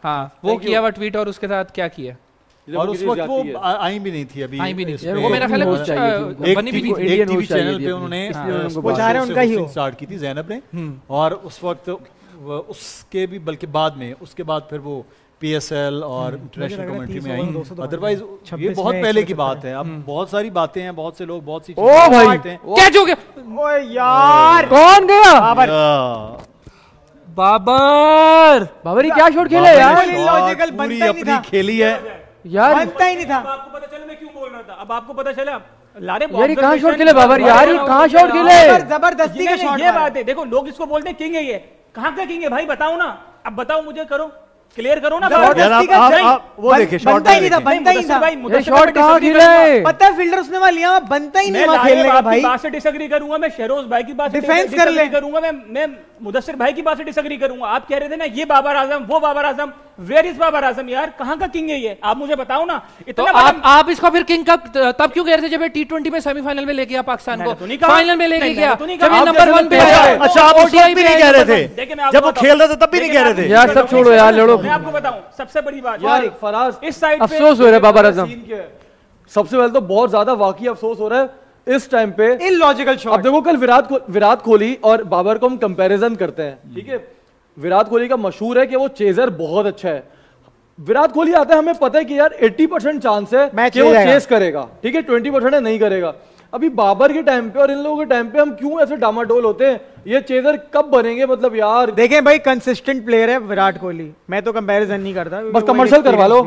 हाँ वो किया हुआ ट्वीट और उसके साथ क्या किया और उस वक्त वो आई भी नहीं थी अभी, आई भी नहीं थी वो मेरा ख्याल है कुछ बनी भी नहीं एक टीवी चैनल पे उन्होंने उनका ही स्टार्ट की थी ज़ैनब ने, और उस वक्त उसके भी बल्कि बाद में उसके बाद फिर वो PSL और इंटरनेशनल कमेंट्री में आई। अदरवाइज ये बहुत पहले की बात है। अब बहुत सारी बातें हैं, बहुत से लोग बहुत सी ओ भाई क्या हो गया? ओए यार कौन गया? बाबर ये क्या शॉट खेला यार? लॉजिकल पूरी अपनी खेली है यार, बनता ही नहीं था। आपको पता चला मैं क्यों बोल रहा था? अब आपको पता चला लारे यार कहाँ शॉट खेले बाबर? यार ये कहाँ शॉट खेले? जबरदस्ती का शॉट। ये बात है, देखो लोग इसको बोलते हैं किंग है, ये कहाँ का किंग है भाई? बताओ ना, अब बताओ मुझे, करो क्लियर करो ना। वो देखिए शॉट बनता ही नहीं था, बनता ही नहीं था भाई। शॉट कहाँ खेले? पता है फील्डर उसने वहां लिया, बनता ही नहीं वहां खेलने का भाई। बात से डिसएग्री करूंगा मैं, शहरोज भाई की बात से डिफेंस कर ले करूंगा मैं मुदस्सिर भाई की बात से डिसएग्री करूंगा। आप कह रहे थे ना ये बाबर आजम वो बाबर आजम, वेयर इज बाबर आजम? यार कहाँ का किंग है ये? आप मुझे बताओ ना। तो आप इसको फिर किंग कब तब क्यों कह रहे थे जब T20 में सेमीफाइनल में लेके गया पाकिस्तान को, फाइनल में लेके गया, जब ये नंबर 1 पे आया? अच्छा आप उस वक्त भी नहीं कह रहे थे, जब वो खेल रहे थे तब भी नहीं कह रहे थे? यार सब छोड़ो यार, लड़ो। मैं आपको बताऊं सबसे बड़ी बात यार फराज, इस साइड अफसोस हो रहा है बाबर आजम। सबसे पहले तो बहुत ज्यादा वाकई अफसोस हो रहा है इस टाइम पे इलॉजिकल शॉट। अब देखो कल विराट कोहली और बाबर को हम कंपैरिजन करते हैं, ठीक है? विराट कोहली का मशहूर है कि वो चेजर बहुत अच्छा है। विराट कोहली आता है, हमें पता है कि यार 80% चांस है कि वो चेस करेगा, ठीक है? 20% है नहीं करेगा। अभी बाबर के टाइम पे और इन लोगों के टाइम पे हम क्यों ऐसे डामाडोल होते हैं? ये चेजर कब बनेंगे? मतलब यार देखें भाई, कंसिस्टेंट प्लेयर है विराट कोहली, मैं तो कंपैरिजन नहीं करता, बस कमर्शियल करवा लो।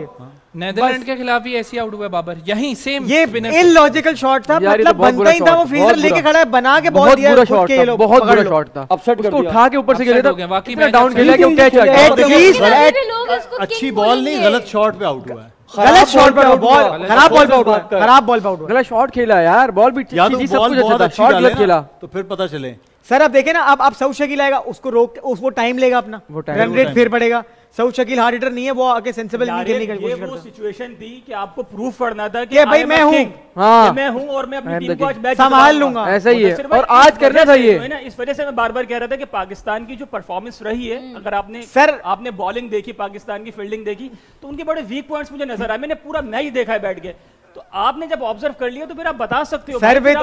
नेदरलैंड के खिलाफ भी ऐसे आउट हुआ बाबर, यहीं सेम। ये इलॉजिकल शॉट था, मतलब बनता ही था। वो फील्डर लेके खड़ा है, बना के बॉल दिया, बहुत बुरा शॉट था। अपसेट कर दिया, उठा के ऊपर से खेले था, वाकई में डाउन खेला कि वो कैच आ गया। अच्छी बॉल नहीं, गलत शॉट पे आउट हुआ है। गलत शॉट पे बॉल, खराब बॉल पे आउट हुआ, खराब बॉल पे आउट हुआ। गलत शॉट खेला यार, बॉल भी या तो सब बॉल कुछ अच्छा था, शॉट गलत खेला तो फिर पता चले। सर अब देखे ना, अब सऊद शकील आएगा, उसको रोक उसको टाइम लेगा अपना, रन रेट फिर पड़ेगा। सऊद शकील हार्ड हिटर नहीं है, वो आके सेंसिबल नहीं खेलने की कोशिश करता है। वो सिचुएशन थी कि आपको प्रूफ करना था कि भाई मैं हूं, मैं हूं और मैं अपनी टीम को आज मैच संभाल लूंगा। ऐसा ही है, और आज करना था ये ना। इस वजह से मैं बार बार कह रहा था कि पाकिस्तान की जो परफॉर्मेंस रही है, अगर आपने बॉलिंग देखी, पाकिस्तान की फील्डिंग देखी, तो उनके बड़े वीक पॉइंट्स मुझे नजर आए। मैंने पूरा मैच देखा है बैठ के, तो आपने जब ऑब्जर्व कर लिया तो फिर आप बता सकते हो। Sir with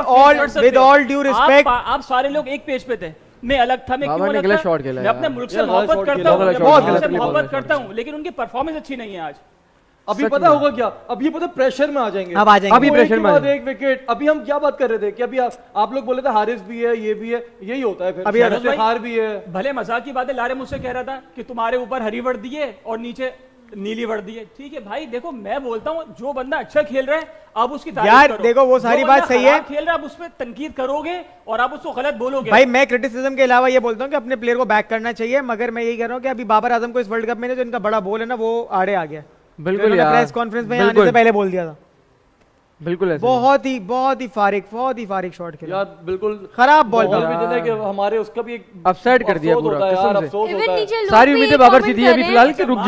all due respect, आप सारे लोग एक पेज पे थे, मैं अलग था। मैं क्यों अलग था? मैं अपने मुल्क से मोहब्बत करता हूं, लेकिन उनकी परफॉर्मेंस अच्छी नहीं है आज। अभी पता होगा क्या? अभी पता प्रेशर में आ जाएंगे, अब आ जाएंगे, अभी प्रेशर में एक विकेट। अभी हम क्या बात कर रहे थे कि अभी आप लोग बोले थे हारिस भी है, ये भी है, यही होता है। फिर अभी हार भी है, भले मजाक की बात है। लारे मुझसे कह रहा था कि तुम्हारे ऊपर हरी वर्ड दिए और नीचे नीली वर्ड दिए। ठीक है भाई, देखो मैं बोलता हूँ जो बंदा अच्छा खेल रहा है आप उसकी तारीफ यार करो। देखो वो सारी बात सही है, खेल रहा है आप उस पर तनकीद करोगे और आप उसको गलत बोलोगे। भाई मैं क्रिटिसिज्म के अलावा ये बोलता हूँ कि अपने प्लेयर को बैक करना चाहिए, मगर मैं यही कह रहा हूँ कि अभी बाबर आजम को इस वर्ल्ड कप में जो इनका बड़ा बॉल है ना, वो आड़े आ गया। बिल्कुल यार, प्रेस कॉन्फ्रेंस में आने से पहले बोल दिया था। बिल्कुल ऐसे बहुत ही फारिक शॉट खेला यार, बिल्कुल खराब बॉल कि हमारे उसका भी एक अपसाइड कर दिया पूरा। अफसोस होता है यार, अफसोस होता है। सारी उम्मीदें बाबर से थी अभी फिलहाल कि रुक